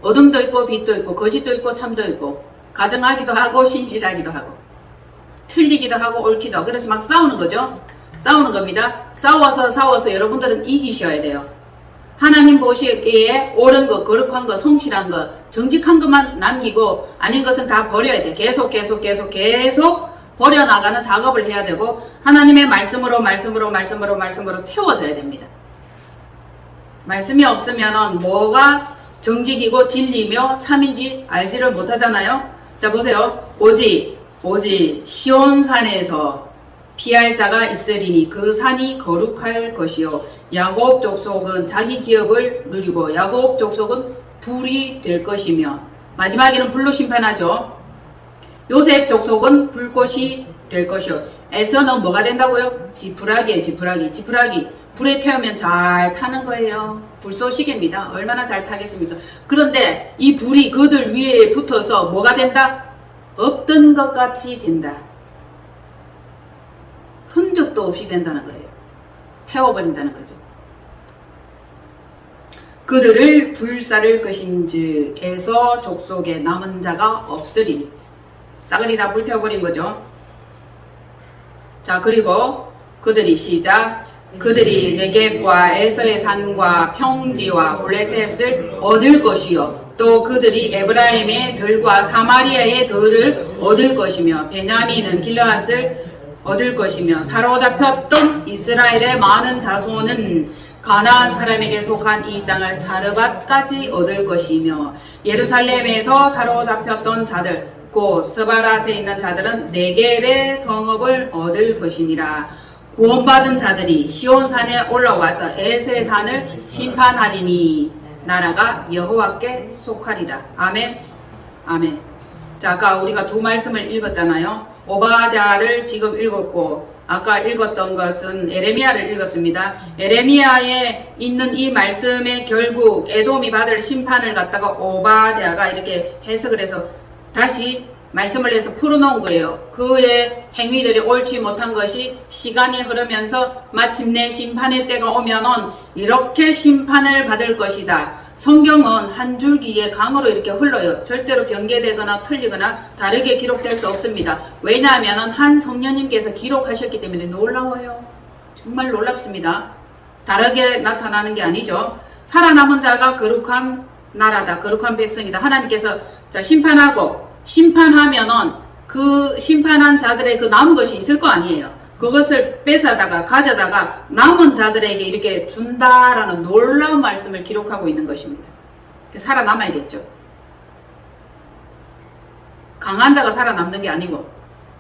어둠도 있고 빛도 있고 거짓도 있고 참도 있고 가정하기도 하고 신실하기도 하고 틀리기도 하고 옳기도 하고 그래서 막 싸우는 거죠. 싸우는 겁니다. 싸워서 여러분들은 이기셔야 돼요. 하나님 보시기에 옳은 것, 거룩한 것, 성실한 것, 정직한 것만 남기고 아닌 것은 다 버려야 돼. 계속 버려나가는 작업을 해야 되고 하나님의 말씀으로 채워져야 됩니다. 말씀이 없으면 뭐가 정직이고 진리며 참인지 알지를 못하잖아요. 자, 보세요. 오직 시온산에서 피할 자가 있으리니 그 산이 거룩할 것이요 야곱 족속은 자기 기업을 누리고 야곱 족속은 불이 될 것이며 마지막에는 불로 심판하죠. 요셉 족속은 불꽃이 될 것이요 에서는 뭐가 된다고요? 지푸라기에 지푸라기. 지푸라기. 불에 태우면 잘 타는 거예요. 불쏘시개입니다. 얼마나 잘 타겠습니까? 그런데 이 불이 그들 위에 붙어서 뭐가 된다? 없던 것 같이 된다. 흔적도 없이 된다는 거예요. 태워버린다는 거죠. 그들을 불사를 것인즉 에서 족속에 남은 자가 없으리니. 싸그리 다 불태워버린 거죠. 자, 그리고 그들이 시작. 그들이 네겝과 에서의 산과 평지와 블레셋을 얻을 것이요 또 그들이 에브라임의 들과 사마리아의 들을 얻을 것이며 베냐민은 길르앗을 얻을 것이며 사로잡혔던 이스라엘의 많은 자손은 가나안 사람에게 속한 이 땅을 사르밧까지 얻을 것이며 예루살렘에서 사로잡혔던 자들 곧 스바랏에 있는 자들은 네겝의 성읍을 얻을 것이니라. 구원받은 자들이 시온산에 올라와서 에스의 산을 심판하리니 나라가 여호와께 속하리라. 아멘. 아멘. 자, 아까 우리가 두 말씀을 읽었잖아요. 오바댜를 지금 읽었고 아까 읽었던 것은 에레미야를 읽었습니다. 에레미야에 있는 이 말씀의 결국 에돔이 받을 심판을 갖다가 오바댜가 이렇게 해석을 해서 다시 말씀을 해서 풀어놓은 거예요. 그의 행위들이 옳지 못한 것이 시간이 흐르면서 마침내 심판의 때가 오면은 이렇게 심판을 받을 것이다. 성경은 한 줄기의 강으로 이렇게 흘러요. 절대로 변개되거나 틀리거나 다르게 기록될 수 없습니다. 왜냐하면 한 성령님께서 기록하셨기 때문에 놀라워요. 정말 놀랍습니다. 다르게 나타나는 게 아니죠. 살아남은 자가 거룩한 나라다. 거룩한 백성이다. 하나님께서 자 심판하면은 그 심판한 자들의 그 남은 것이 있을 거 아니에요. 그것을 뺏어다가 가져다가 남은 자들에게 이렇게 준다라는 놀라운 말씀을 기록하고 있는 것입니다. 살아남아야겠죠. 강한 자가 살아남는 게 아니고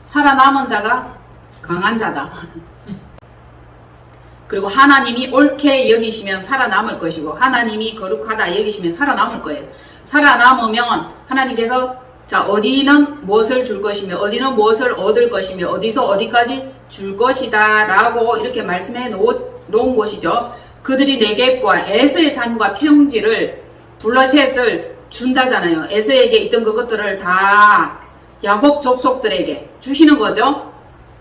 살아남은 자가 강한 자다. 그리고 하나님이 옳게 여기시면 살아남을 것이고 하나님이 거룩하다 여기시면 살아남을 거예요. 살아남으면 하나님께서 자, 어디는 무엇을 줄 것이며 어디는 무엇을 얻을 것이며 어디서 어디까지 줄 것이다 라고 이렇게 말씀해 놓은 곳이죠. 그들이 네겝과 에서의 산과 평지를 블레셋을 준다잖아요. 에서에게 있던 그것들을 다 야곱 족속들에게 주시는 거죠.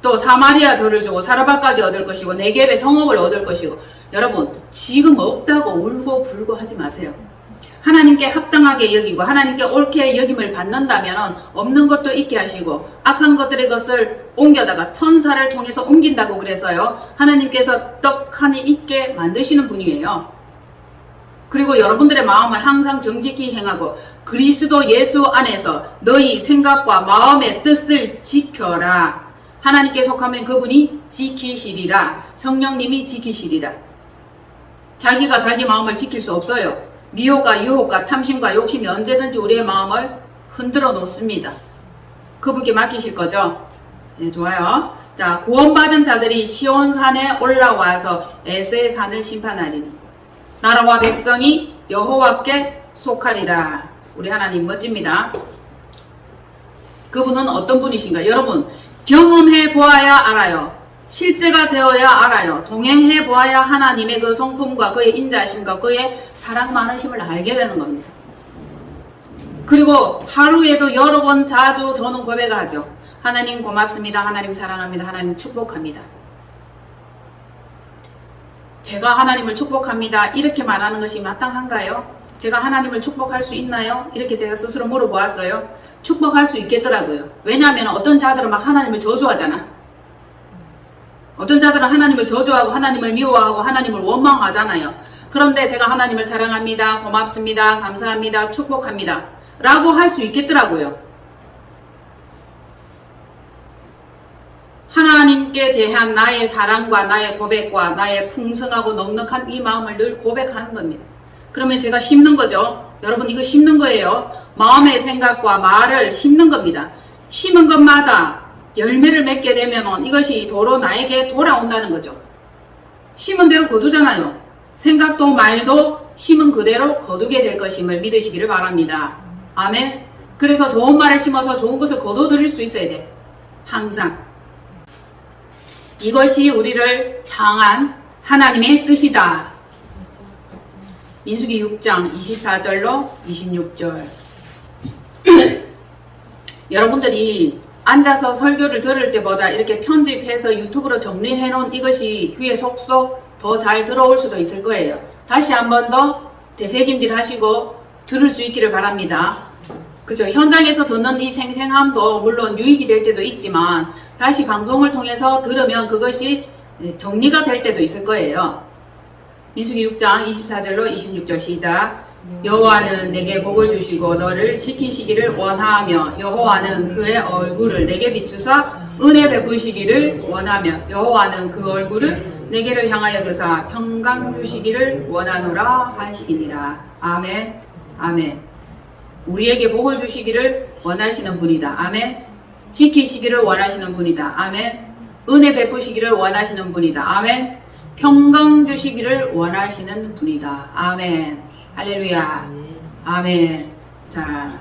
또 사마리아들을 주고 사르밧까지 얻을 것이고 네겝의 성읍을 얻을 것이고. 여러분 지금 없다고 울고 불고 하지 마세요. 하나님께 합당하게 여기고 하나님께 옳게 여김을 받는다면 없는 것도 있게 하시고 악한 것들의 것을 옮겨다가 천사를 통해서 옮긴다고 그래서요. 하나님께서 떡하니 있게 만드시는 분이에요. 그리고 여러분들의 마음을 항상 정직히 행하고 그리스도 예수 안에서 너희 생각과 마음의 뜻을 지켜라. 하나님께 속하면 그분이 지키시리라. 성령님이 지키시리라. 자기가 자기 마음을 지킬 수 없어요. 미혹과 유혹과 탐심과 욕심이 언제든지 우리의 마음을 흔들어 놓습니다. 그분께 맡기실 거죠? 네, 좋아요. 자, 구원받은 자들이 시온산에 올라와서 에스의 산을 심판하리니 나라와 백성이 여호와께 속하리라. 우리 하나님 멋집니다. 그분은 어떤 분이신가? 여러분 경험해 보아야 알아요. 실제가 되어야 알아요. 동행해 보아야 하나님의 그 성품과 그의 인자심과 그의 사랑 많으심을 알게 되는 겁니다. 그리고 하루에도 여러 번 자주 저는 고백하죠. 하나님 고맙습니다. 하나님 사랑합니다. 하나님 축복합니다. 제가 하나님을 축복합니다. 이렇게 말하는 것이 마땅한가요? 제가 하나님을 축복할 수 있나요? 이렇게 제가 스스로 물어보았어요. 축복할 수 있겠더라고요. 왜냐하면 어떤 자들은 막 하나님을 저주하잖아. 어떤 자들은 하나님을 저주하고 하나님을 미워하고 하나님을 원망하잖아요. 그런데 제가 하나님을 사랑합니다. 고맙습니다. 감사합니다. 축복합니다. 라고 할 수 있겠더라고요. 하나님께 대한 나의 사랑과 나의 고백과 나의 풍성하고 넉넉한 이 마음을 늘 고백하는 겁니다. 그러면 제가 심는 거죠. 여러분 이거 심는 거예요. 마음의 생각과 말을 심는 겁니다. 심은 것마다 열매를 맺게 되면 이것이 도로 나에게 돌아온다는 거죠. 심은 대로 거두잖아요. 생각도 말도 심은 그대로 거두게 될 것임을 믿으시기를 바랍니다. 아멘. 그래서 좋은 말을 심어서 좋은 것을 거둬들일 수 있어야 돼. 항상. 이것이 우리를 향한 하나님의 뜻이다. 민수기 6장 24절로 26절. 여러분들이 앉아서 설교를 들을 때보다 이렇게 편집해서 유튜브로 정리해 놓은 이것이 귀에 속속 더 잘 들어올 수도 있을 거예요. 다시 한 번 더 되새김질 하시고 들을 수 있기를 바랍니다. 그죠? 현장에서 듣는 이 생생함도 물론 유익이 될 때도 있지만 다시 방송을 통해서 들으면 그것이 정리가 될 때도 있을 거예요. 민수기 6장 24절로 26절 시작. 여호와는 내게 복을 주시고 너를 지키시기를 원하며 여호와는 그의 얼굴을 내게 비추사 은혜 베푸시기를 원하며 여호와는 그 얼굴을 내게를 향하여 드사 평강 주시기를 원하노라 하시니라. 아멘. 아멘. 우리에게 복을 주시기를 원하시는 분이다. 아멘. 지키시기를 원하시는 분이다. 아멘. 은혜 베푸시기를 원하시는 분이다. 아멘. 평강 주시기를 원하시는 분이다. 아멘. 할렐루야. 아멘. 자,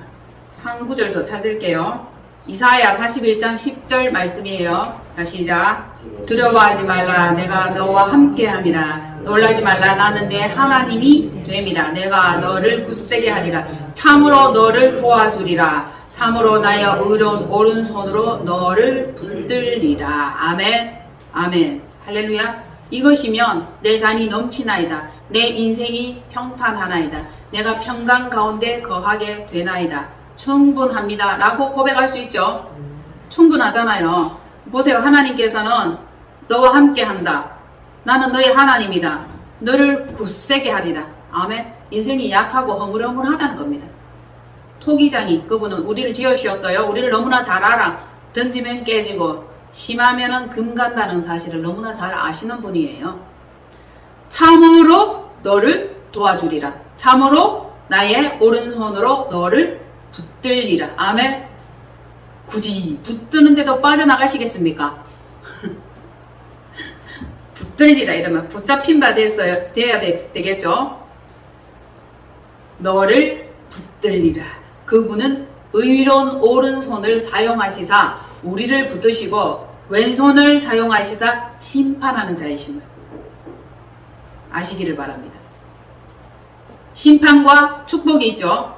한 구절 더 찾을게요. 이사야 41장 10절 말씀이에요. 자, 시작. 두려워하지 말라. 내가 너와 함께함이라. 놀라지 말라. 나는 내 하나님이 됨이라. 내가 너를 굳세게 하리라. 참으로 너를 도와주리라. 참으로 나의 의로운 오른손으로 너를 붙들리라. 아멘. 아멘. 할렐루야. 이것이면 내 잔이 넘치나이다. 내 인생이 평탄하나이다. 내가 평강 가운데 거하게 되나이다. 충분합니다. 라고 고백할 수 있죠. 충분하잖아요. 보세요. 하나님께서는 너와 함께 한다. 나는 너의 하나님이다. 너를 굳세게 하리라. 아멘. 인생이 약하고 허물허물하다는 겁니다. 토기장이 그분은 우리를 지으셨어요. 우리를 너무나 잘 알아. 던지면 깨지고 심하면은 금 간다는 사실을 너무나 잘 아시는 분이에요. 참으로 너를 도와주리라. 참으로 나의 오른손으로 너를 붙들리라. 아멘. 굳이 붙드는데도 빠져나가시겠습니까? 붙들리라 이러면 붙잡힌 바 됐어요. 돼야 되겠죠? 너를 붙들리라. 그분은 의로운 오른손을 사용하시사 우리를 붙드시고 왼손을 사용하시사 심판하는 자이심을 아시기를 바랍니다. 심판과 축복이 있죠.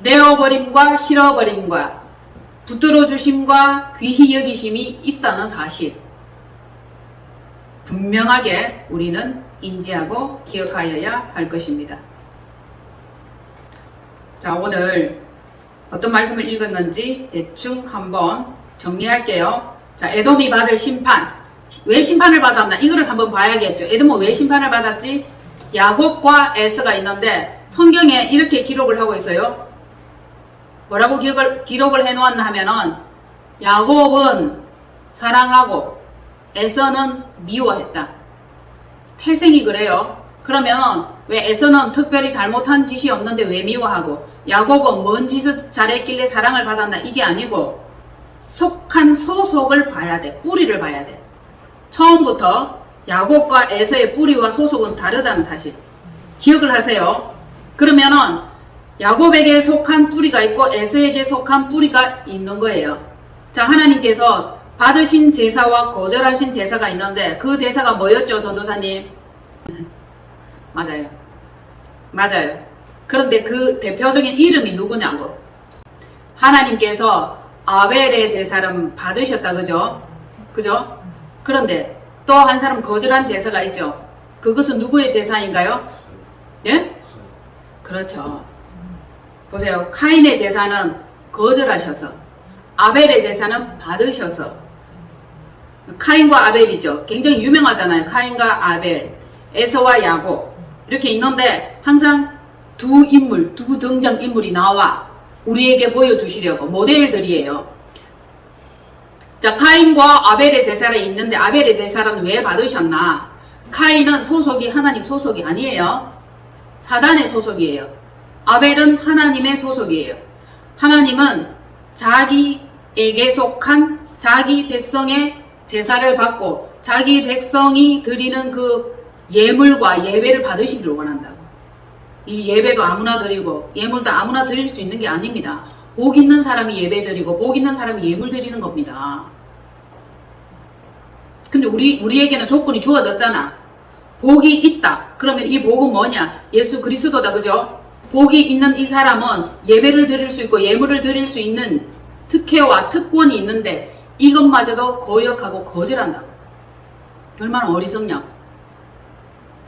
내어버림과 실어버림과 붙들어 주심과 귀히 여기심이 있다는 사실 분명하게 우리는 인지하고 기억하여야 할 것입니다. 자, 오늘 어떤 말씀을 읽었는지 대충 한번 정리할게요. 자, 에돔이 받을 심판. 왜 심판을 받았나? 이거를 한번 봐야겠죠. 에돔은 왜 심판을 받았지? 야곱과 에서가 있는데 성경에 이렇게 기록을 하고 있어요. 뭐라고 기록을 해놓았나 하면은 야곱은 사랑하고 에서는 미워했다. 태생이 그래요. 그러면 왜 에서는 특별히 잘못한 짓이 없는데 왜 미워하고 야곱은 뭔 짓을 잘했길래 사랑을 받았나? 이게 아니고 속한 소속을 봐야 돼. 뿌리를 봐야 돼. 처음부터 야곱과 에서의 뿌리와 소속은 다르다는 사실 기억을 하세요. 그러면은 야곱에게 속한 뿌리가 있고 에서에게 속한 뿌리가 있는 거예요. 자, 하나님께서 받으신 제사와 거절하신 제사가 있는데 그 제사가 뭐였죠, 전도사님? 맞아요. 맞아요. 그런데 그 대표적인 이름이 누구냐고. 하나님께서 아벨의 제사를 받으셨다. 그죠? 그죠? 그런데 또 한 사람 거절한 제사가 있죠. 그것은 누구의 제사인가요? 예? 그렇죠. 보세요. 카인의 제사는 거절하셔서 아벨의 제사는 받으셔서 카인과 아벨이죠. 굉장히 유명하잖아요. 카인과 아벨, 에서와 야곱 이렇게 있는데 항상 두 인물, 두 등장인물이 나와 우리에게 보여주시려고 모델들이에요. 자, 카인과 아벨의 제사를 있는데 아벨의 제사는 왜 받으셨나? 카인은 소속이 하나님 소속이 아니에요. 사단의 소속이에요. 아벨은 하나님의 소속이에요. 하나님은 자기에게 속한 자기 백성의 제사를 받고 자기 백성이 드리는 그 예물과 예배를 받으시기를 원한다고. 이 예배도 아무나 드리고 예물도 아무나 드릴 수 있는 게 아닙니다. 복 있는 사람이 예배 드리고 복 있는 사람이 예물 드리는 겁니다. 근데 우리에게는 조건이 주어졌잖아. 복이 있다. 그러면 이 복은 뭐냐? 예수 그리스도다. 그죠? 복이 있는 이 사람은 예배를 드릴 수 있고 예물을 드릴 수 있는 특혜와 특권이 있는데 이것마저도 거역하고 거절한다고. 얼마나 어리석냐.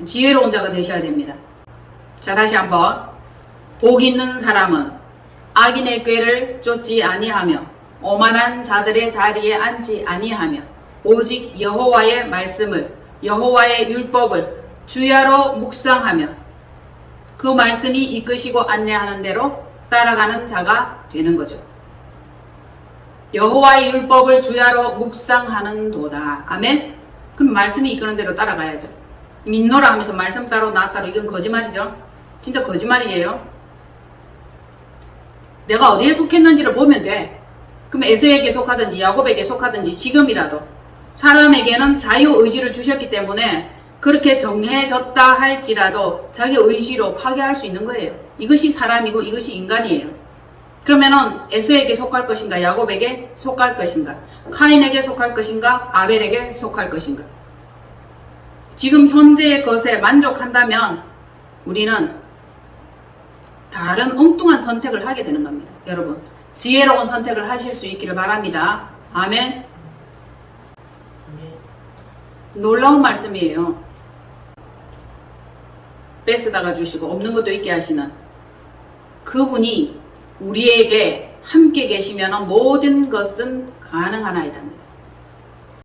지혜로운 자가 되셔야 됩니다. 자, 다시 한번. 복 있는 사람은 악인의 꾀를 쫓지 아니하며 오만한 자들의 자리에 앉지 아니하며 오직 여호와의 말씀을 여호와의 율법을 주야로 묵상하며 그 말씀이 이끄시고 안내하는 대로 따라가는 자가 되는 거죠. 여호와의 율법을 주야로 묵상하는 도다. 아멘. 그럼 말씀이 이끄는 대로 따라가야죠. 믿노라 하면서 말씀 따로 나 따로 이건 거짓말이죠. 진짜 거짓말이에요. 내가 어디에 속했는지를 보면 돼. 그럼 에서에게 속하든지 야곱에게 속하든지 지금이라도 사람에게는 자유의지를 주셨기 때문에 그렇게 정해졌다 할지라도 자기 의지로 파괴할 수 있는 거예요. 이것이 사람이고 이것이 인간이에요. 그러면은 에서에게 속할 것인가 야곱에게 속할 것인가 카인에게 속할 것인가 아벨에게 속할 것인가. 지금 현재의 것에 만족한다면 우리는 다른 엉뚱한 선택을 하게 되는 겁니다. 여러분 지혜로운 선택을 하실 수 있기를 바랍니다. 아멘. 놀라운 말씀이에요. 뺏어다가 주시고 없는 것도 있게 하시는 그분이 우리에게 함께 계시면 모든 것은 가능한 아이답니다.